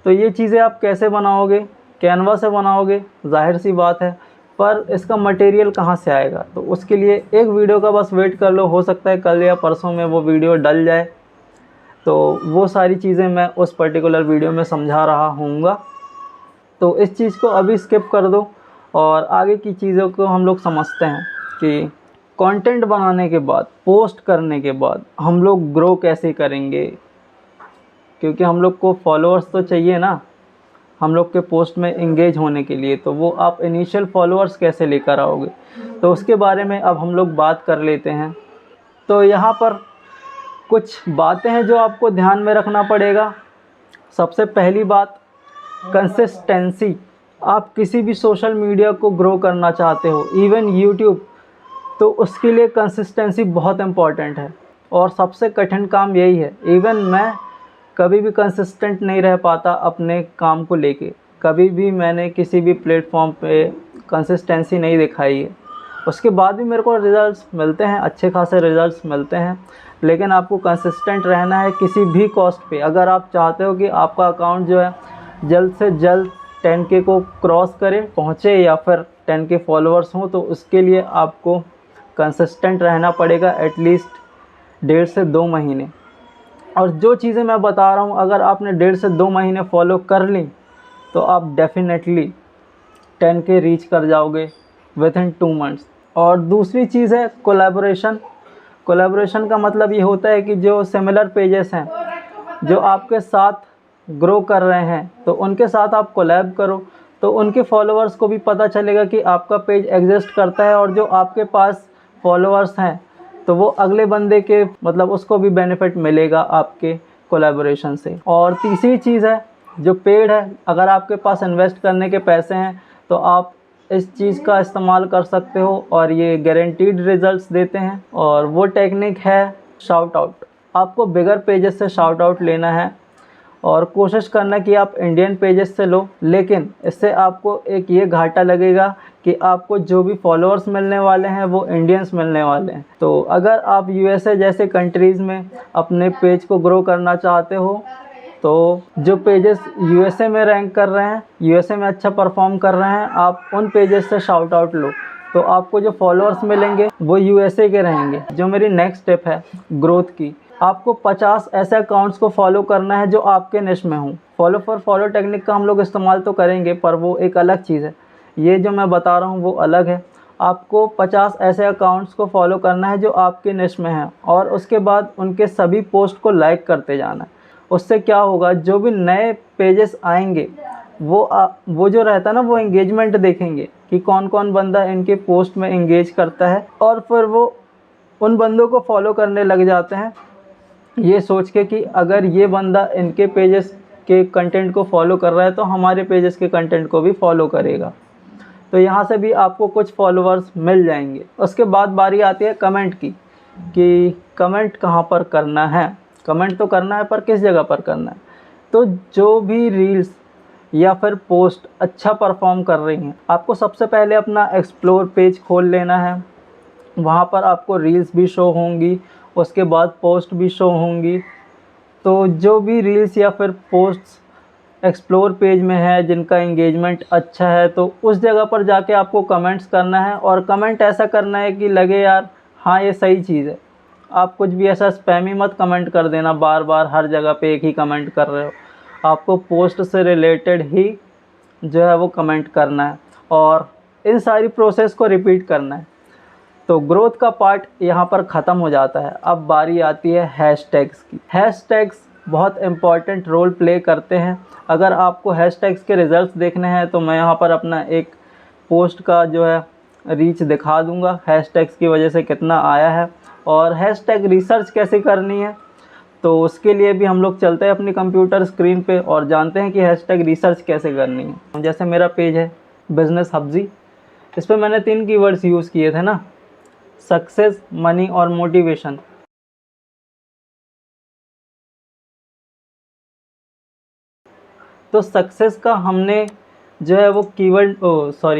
तो ये चीज़ें आप कैसे बनाओगे? कैनवा से बनाओगे, जाहिर सी बात है, पर इसका मटेरियल कहाँ से आएगा? तो उसके लिए एक वीडियो का बस वेट कर लो, हो सकता है कल या परसों में वो वीडियो डल जाए। तो वो सारी चीज़ें मैं उस पर्टिकुलर वीडियो में समझा रहा हूँगा। तो इस चीज़ को अभी स्किप कर दो और आगे की चीज़ों को हम लोग समझते हैं कि कंटेंट बनाने के बाद, पोस्ट करने के बाद हम लोग ग्रो कैसे करेंगे, क्योंकि हम लोग को फॉलोअर्स तो चाहिए ना हम लोग के पोस्ट में एंगेज होने के लिए। तो वो आप इनिशियल फॉलोअर्स कैसे लेकर आओगे, तो उसके बारे में अब हम लोग बात कर लेते हैं। तो यहाँ पर कुछ बातें हैं जो आपको ध्यान में रखना पड़ेगा। सबसे पहली बात, कंसिस्टेंसी। आप किसी भी सोशल मीडिया को ग्रो करना चाहते हो, इवन यूट्यूब, तो उसके लिए कंसिस्टेंसी बहुत इम्पॉर्टेंट है और सबसे कठिन काम यही है। इवन मैं कभी भी कंसिस्टेंट नहीं रह पाता अपने काम को लेके, कभी भी मैंने किसी भी प्लेटफॉर्म पे कंसिस्टेंसी नहीं दिखाई है। उसके बाद भी मेरे को रिज़ल्ट्स मिलते हैं, अच्छे खासे रिज़ल्ट्स मिलते हैं, लेकिन आपको कंसिस्टेंट रहना है किसी भी कॉस्ट पे। अगर आप चाहते हो कि आपका अकाउंट जो है जल्द से जल्द 10K को क्रॉस करे, पहुँचे, या फिर 10K फॉलोअर्स हों, तो उसके लिए आपको कंसिस्टेंट रहना पड़ेगा एटलीस्ट 1.5 से 2 महीने। और जो चीज़ें मैं बता रहा हूँ, अगर आपने 1.5 से 2 महीने फॉलो कर ली तो आप डेफिनेटली 10K रीच कर जाओगे विथिन 2 मंथ्स। और दूसरी चीज़ है कोलैबोरेशन। कोलैबोरेशन का मतलब ये होता है कि जो सिमिलर पेजेस हैं, जो आपके साथ ग्रो कर रहे हैं, तो उनके साथ आप कोलैब करो, तो उनके फॉलोअर्स को भी पता चलेगा कि आपका पेज एग्जिस्ट करता है, और जो आपके पास फॉलोअर्स हैं तो वो अगले बंदे के मतलब उसको भी बेनिफिट मिलेगा आपके कोलैबोरेशन से। और तीसरी चीज़ है जो पेड है। अगर आपके पास इन्वेस्ट करने के पैसे हैं तो आप इस चीज़ का इस्तेमाल कर सकते हो और ये गारंटीड रिजल्ट्स देते हैं। और वो टेक्निक है शाउट आउट। आपको बिगर पेजेस से शाउट आउट लेना है और कोशिश करना कि आप इंडियन पेजेस से लो, लेकिन इससे आपको एक ये घाटा लगेगा कि आपको जो भी फॉलोअर्स मिलने वाले हैं वो इंडियंस मिलने वाले हैं। तो अगर आप यूएसए जैसे कंट्रीज़ में अपने पेज को ग्रो करना चाहते हो, तो जो पेजेस यूएसए में रैंक कर रहे हैं, यूएसए में अच्छा परफॉर्म कर रहे हैं, आप उन पेजेस से शाउट आउट लो, तो आपको जो फॉलोअर्स मिलेंगे वो यूएसए के रहेंगे। जो मेरी नेक्स्ट स्टेप है ग्रोथ की, आपको 50 ऐसे अकाउंट्स को फॉलो करना है जो आपके निश में हों। फॉलो फॉर फॉलो टेक्निक का हम लोग इस्तेमाल तो करेंगे, पर वो एक अलग चीज़ है। ये जो मैं बता रहा हूँ वो अलग है। आपको 50 ऐसे अकाउंट्स को फॉलो करना है जो आपके निश में हैं, और उसके बाद उनके सभी पोस्ट को लाइक करते जाना है। उससे क्या होगा, जो भी नए पेजेस आएंगे वो जो रहता है ना, वो एंगेजमेंट देखेंगे कि कौन कौन बंदा इनके पोस्ट में एंगेज करता है, और फिर वो उन बंदों को फॉलो करने लग जाते हैं, ये सोच के कि अगर ये बंदा इनके पेजेस के कंटेंट को फॉलो कर रहा है तो हमारे पेजेस के कंटेंट को भी फॉलो करेगा। तो यहाँ से भी आपको कुछ फॉलोअर्स मिल जाएंगे। उसके बाद बारी आती है कमेंट की, कि कमेंट कहाँ पर करना है। कमेंट तो करना है, पर किस जगह पर करना है। तो जो भी रील्स या फिर पोस्ट अच्छा परफॉर्म कर रही हैं, आपको सबसे पहले अपना एक्सप्लोर पेज खोल लेना है। वहाँ पर आपको रील्स भी शो होंगी, उसके बाद पोस्ट भी शो होंगी। तो जो भी रील्स या फिर पोस्ट्स एक्सप्लोर पेज में है जिनका एंगेजमेंट अच्छा है, तो उस जगह पर जाके आपको कमेंट्स करना है। और कमेंट ऐसा करना है कि लगे यार हाँ ये सही चीज़ है। आप कुछ भी ऐसा स्पैमी मत कमेंट कर देना, बार बार हर जगह पे एक ही कमेंट कर रहे हो। आपको पोस्ट से रिलेटेड ही जो है वो कमेंट करना है, और इन सारी प्रोसेस को रिपीट करना है। तो ग्रोथ का पार्ट यहाँ पर ख़त्म हो जाता है। अब बारी आती है हैशटैग्स की। हैशटैग्स बहुत इम्पॉर्टेंट रोल प्ले करते हैं। अगर आपको हैशटैग्स के रिज़ल्ट्स देखने हैं तो मैं यहाँ पर अपना एक पोस्ट का जो है रीच दिखा दूँगा, हैशटैग्स की वजह से कितना आया है। और हैशटैग रिसर्च कैसे करनी है, तो उसके लिए भी हम लोग चलते हैं अपनी कंप्यूटर स्क्रीन पे और जानते हैं कि हैशटैग रिसर्च कैसे करनी है। जैसे मेरा पेज है बिजनेस हब्जी, इस पर मैंने 3 कीवर्ड्स यूज़ किए थे ना, सक्सेस, मनी और मोटिवेशन। तो सक्सेस का हमने जो है वो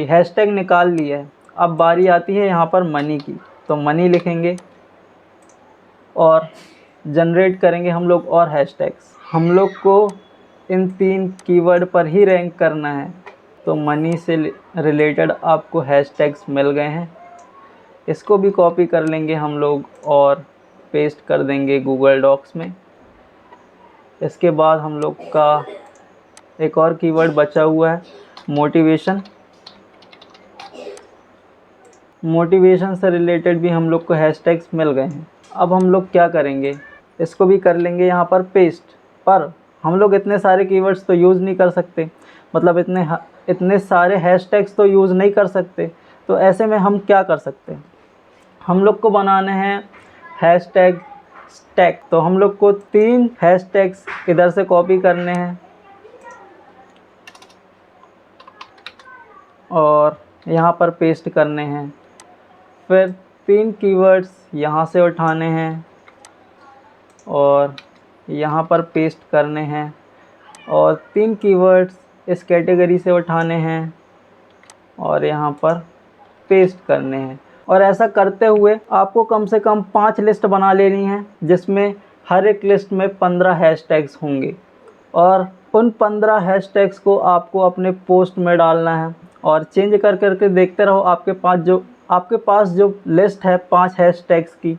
हैशटैग निकाल लिया है। अब बारी आती है यहाँ पर मनी की, तो मनी लिखेंगे और जनरेट करेंगे हम लोग और हैशटैग्स। हम लोग को इन 3 कीवर्ड पर ही रैंक करना है, तो मनी से रिलेटेड आपको हैशटैग्स मिल गए हैं। इसको भी कॉपी कर लेंगे हम लोग और पेस्ट कर देंगे गूगल डॉक्स में। इसके बाद हम लोग का एक और कीवर्ड बचा हुआ है मोटिवेशन। मोटिवेशन से रिलेटेड भी हम लोग को हैशटैग्स मिल गए हैं। अब हम लोग क्या करेंगे, इसको भी कर लेंगे यहाँ पर पेस्ट। पर हम लोग इतने सारे कीवर्ड्स तो यूज़ नहीं कर सकते, मतलब इतने सारे हैशटैग्स तो यूज़ नहीं कर सकते। तो ऐसे में हम क्या कर सकते हैं, हम लोग को बनाने हैं हैशटैग स्टैक। तो हम लोग को 3 हैशटैग्स इधर से कॉपी करने हैं और यहाँ पर पेस्ट करने हैं। फिर 3 कीवर्ड्स यहाँ से उठाने हैं और यहाँ पर पेस्ट करने हैं और 3 कीवर्ड्स इस कैटेगरी से उठाने हैं और यहाँ पर पेस्ट करने हैं। और ऐसा करते हुए आपको कम से कम 5 लिस्ट बना लेनी है, जिसमें हर एक लिस्ट में 15 हैशटैग्स होंगे और उन 15 हैशटैग्स को आपको अपने पोस्ट में डालना है और चेंज कर करके देखते रहो। आपके पास जो लिस्ट है 5 हैशटैग्स की,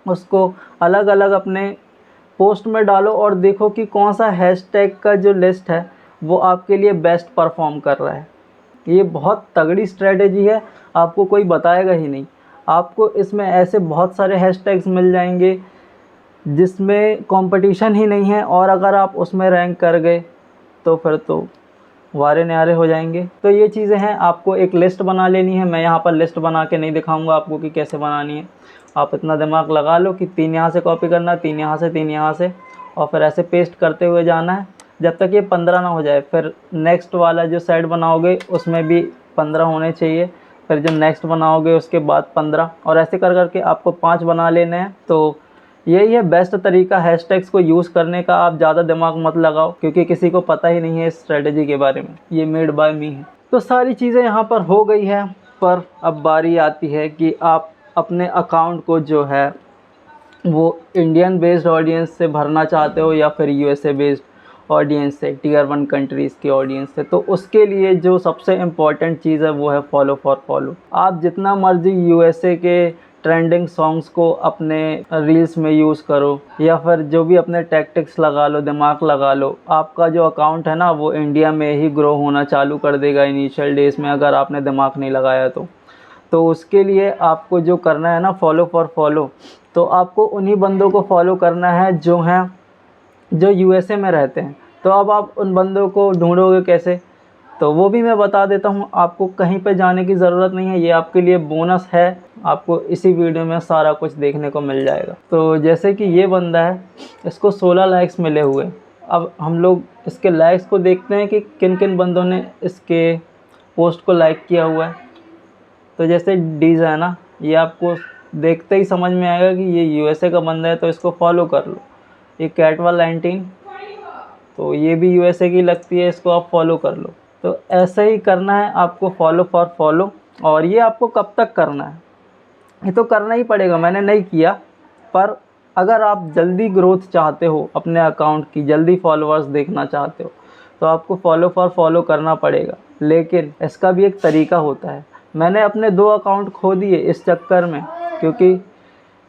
उसको अलग अलग अपने पोस्ट में डालो और देखो कि कौन सा हैशटैग का जो लिस्ट है वो आपके लिए बेस्ट परफॉर्म कर रहा है। ये बहुत तगड़ी स्ट्रेटेजी है, आपको कोई बताएगा ही नहीं। आपको इसमें ऐसे बहुत सारे हैशटैग्स मिल जाएंगे जिसमें कंपटीशन ही नहीं है, और अगर आप उसमें रैंक कर गए तो फिर तो वारे न्यारे हो जाएंगे। तो ये चीज़ें हैं, आपको एक लिस्ट बना लेनी है। मैं यहाँ पर लिस्ट बना के नहीं दिखाऊंगा आपको कि कैसे बनानी है। आप इतना दिमाग लगा लो कि 3 यहाँ से कॉपी करना, 3 यहाँ से, 3 यहाँ से, और फिर ऐसे पेस्ट करते हुए जाना है जब तक ये 15 ना हो जाए। फिर नेक्स्ट वाला जो सेट बनाओगे उसमें भी 15 होने चाहिए, फिर जो नेक्स्ट बनाओगे उसके बाद 15, और ऐसे कर करके आपको 5 बना लेने हैं। तो यही है बेस्ट तरीका हैशटैग्स को यूज़ करने का। आप ज़्यादा दिमाग मत लगाओ क्योंकि किसी को पता ही नहीं है इस स्ट्रेटजी के बारे में, ये मेड बाय मी है। तो सारी चीज़ें यहाँ पर हो गई है, पर अब बारी आती है कि आप अपने अकाउंट को जो है वो इंडियन बेस्ड ऑडियंस से भरना चाहते हो या फिर यूएसए बेस्ड ऑडियंस से, टियर 1 कंट्रीज़ की ऑडियंस से। तो उसके लिए जो सबसे इम्पॉर्टेंट चीज़ है वो है फॉलो फॉर फॉलो। आप जितना मर्जी यूएसए के ट्रेंडिंग सॉन्ग्स को अपने रील्स में यूज़ करो या फिर जो भी अपने टैक्टिक्स लगा लो, दिमाग लगा लो, आपका जो अकाउंट है ना वो इंडिया में ही ग्रो होना चालू कर देगा इनिशियल डेज़ में, अगर आपने दिमाग नहीं लगाया तो उसके लिए आपको जो करना है ना फॉलो फॉर फॉलो, तो आपको उन्हीं बंदों को फॉलो करना है जो यूएसए में रहते हैं। तो अब आप उन बंदों को ढूंढोगे कैसे, तो वो भी मैं बता देता हूँ। आपको कहीं पे जाने की ज़रूरत नहीं है, ये आपके लिए बोनस है, आपको इसी वीडियो में सारा कुछ देखने को मिल जाएगा। तो जैसे कि ये बंदा है, इसको 16 लाइक्स मिले हुए। अब हम लोग इसके लाइक्स को देखते हैं कि किन किन बंदों ने इसके पोस्ट को लाइक किया हुआ है। तो जैसे डीज है ना, ये आपको देखते ही समझ में आएगा कि ये यूएसए का बंदा है, तो इसको फॉलो कर लो। ये कैटवाल 19, तो ये भी यूएसए की लगती है, इसको आप फॉलो कर लो। तो ऐसे ही करना है आपको फॉलो फॉर फॉलो। और ये आपको कब तक करना है, ये तो करना ही पड़ेगा, मैंने नहीं किया, पर अगर आप जल्दी ग्रोथ चाहते हो अपने अकाउंट की, जल्दी फॉलोअर्स देखना चाहते हो, तो आपको फॉलो फॉर फॉलो करना पड़ेगा। लेकिन इसका भी एक तरीका होता है। मैंने अपने 2 अकाउंट खो दिए इस चक्कर में, क्योंकि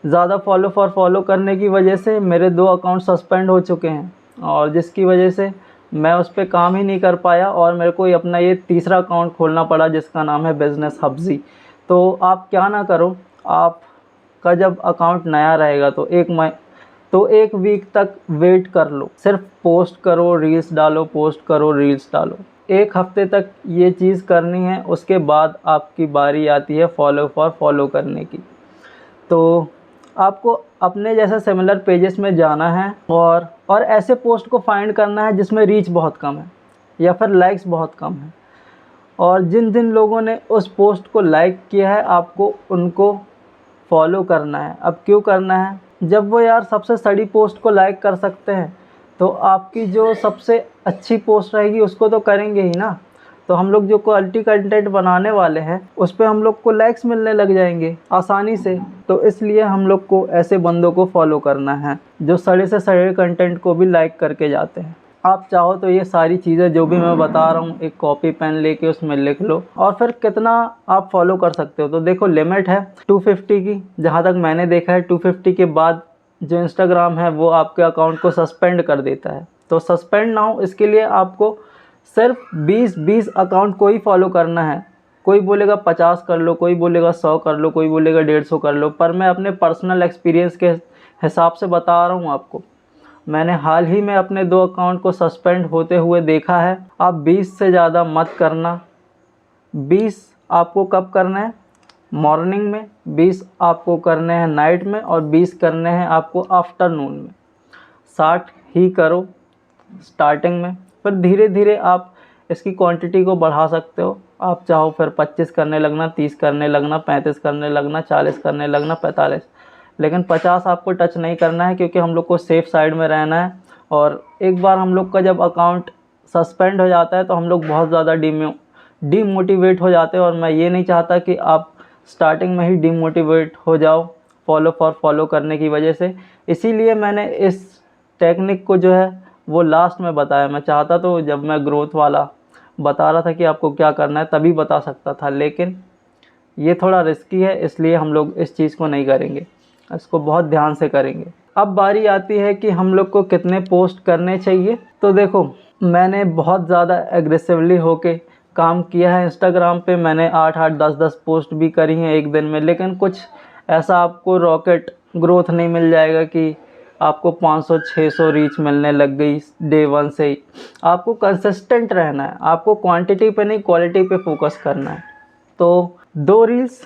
ज़्यादा फॉलो फॉर फॉलो करने की वजह से मेरे 2 अकाउंट सस्पेंड हो चुके हैं, और जिसकी वजह से मैं उस पर काम ही नहीं कर पाया और मेरे को अपना ये तीसरा अकाउंट खोलना पड़ा जिसका नाम है बिजनेस हब्जी। तो आप क्या ना करो, आपका जब अकाउंट नया रहेगा तो एक वीक तक वेट कर लो, सिर्फ पोस्ट करो, रील्स डालो, पोस्ट करो, रील्स डालो। 1 हफ्ते तक ये चीज़ करनी है, उसके बाद आपकी बारी आती है फॉलो फॉर फॉलो करने की। तो आपको अपने जैसे सिमिलर पेजेस में जाना है और ऐसे पोस्ट को फाइंड करना है जिसमें रीच बहुत कम है या फिर लाइक्स बहुत कम है। और जिन जिन लोगों ने उस पोस्ट को लाइक किया है आपको उनको फॉलो करना है। अब क्यों करना है? जब वो यार सबसे सड़ी पोस्ट को लाइक कर सकते हैं तो आपकी जो सबसे अच्छी पोस्ट रहेगी उसको तो करेंगे ही ना। तो हम लोग जो क्वालिटी कंटेंट बनाने वाले हैं उस पे हम लोग को लाइक्स मिलने लग जाएंगे आसानी से। तो इसलिए हम लोग को ऐसे बंदों को फॉलो करना है जो सड़े से सड़े कंटेंट को भी लाइक करके जाते हैं। आप चाहो तो ये सारी चीज़ें जो भी मैं बता रहा हूँ एक कॉपी पेन लेके उसमें लिख लो और फिर कितना आप फॉलो कर सकते हो। तो देखो लिमिट है 250 की, जहाँ तक मैंने देखा है 250 के बाद जो इंस्टाग्राम है वो आपके अकाउंट को सस्पेंड कर देता है। तो सस्पेंड ना हो इसके लिए आपको सिर्फ 20 अकाउंट को ही फॉलो करना है। कोई बोलेगा 50 कर लो, कोई बोलेगा 100 कर लो, कोई बोलेगा 150 कर लो, पर मैं अपने पर्सनल एक्सपीरियंस के हिसाब से बता रहा हूँ आपको। मैंने हाल ही में अपने 2 अकाउंट को सस्पेंड होते हुए देखा है। आप 20 से ज़्यादा मत करना। 20 आपको कब करना है? मॉर्निंग में, 20 आपको करने हैं नाइट में और 20 करने हैं आपको आफ्टरनून में। 60 ही करो स्टार्टिंग में, फिर धीरे धीरे आप इसकी क्वांटिटी को बढ़ा सकते हो। आप चाहो फिर 25 करने लगना, 30 करने लगना, 35 करने लगना, 40 करने लगना, 45, लेकिन 50 आपको टच नहीं करना है क्योंकि हम लोग को सेफ़ साइड में रहना है। और एक बार हम लोग का जब अकाउंट सस्पेंड हो जाता है तो हम लोग बहुत ज़्यादा डीमोटिवेट हो जाते हैं और मैं ये नहीं चाहता कि आप स्टार्टिंग में ही डीमोटिवेट हो जाओ फॉलो करने की वजह से। इसीलिए मैंने इस टेक्निक को जो है वो लास्ट में बताया। मैं चाहता तो जब मैं ग्रोथ वाला बता रहा था कि आपको क्या करना है तभी बता सकता था, लेकिन ये थोड़ा रिस्की है इसलिए हम लोग इस चीज़ को नहीं करेंगे, इसको बहुत ध्यान से करेंगे। अब बारी आती है कि हम लोग को कितने पोस्ट करने चाहिए। तो देखो मैंने बहुत ज़्यादा एग्रेसिवली होके काम किया है इंस्टाग्राम पे। मैंने 8-8, 10-10 पोस्ट भी करी हैं एक दिन में, लेकिन कुछ ऐसा आपको रॉकेट ग्रोथ नहीं मिल जाएगा कि आपको 500-600 रीच मिलने लग गई डे 1 से ही। आपको कंसिस्टेंट रहना है, आपको क्वांटिटी पे नहीं क्वालिटी पे फोकस करना है। तो 2 रील्स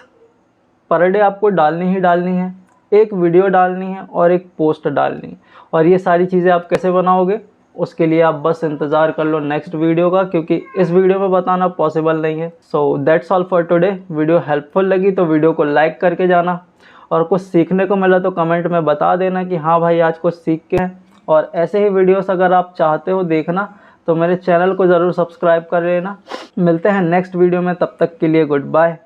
पर डे आपको डालनी ही डालनी है, एक वीडियो डालनी है और एक पोस्ट डालनी है। और ये सारी चीज़ें आप कैसे बनाओगे उसके लिए आप बस इंतज़ार कर लो नेक्स्ट वीडियो का, क्योंकि इस वीडियो में बताना पॉसिबल नहीं है। So that's all for today. Video helpful लगी तो वीडियो को लाइक करके जाना, और कुछ सीखने को मिला तो कमेंट में बता देना कि हाँ भाई आज कुछ सीख के हैं। और ऐसे ही वीडियोस अगर आप चाहते हो देखना तो मेरे चैनल को ज़रूर सब्सक्राइब कर लेना। मिलते हैं नेक्स्ट वीडियो में, तब तक के लिए गुड बाय।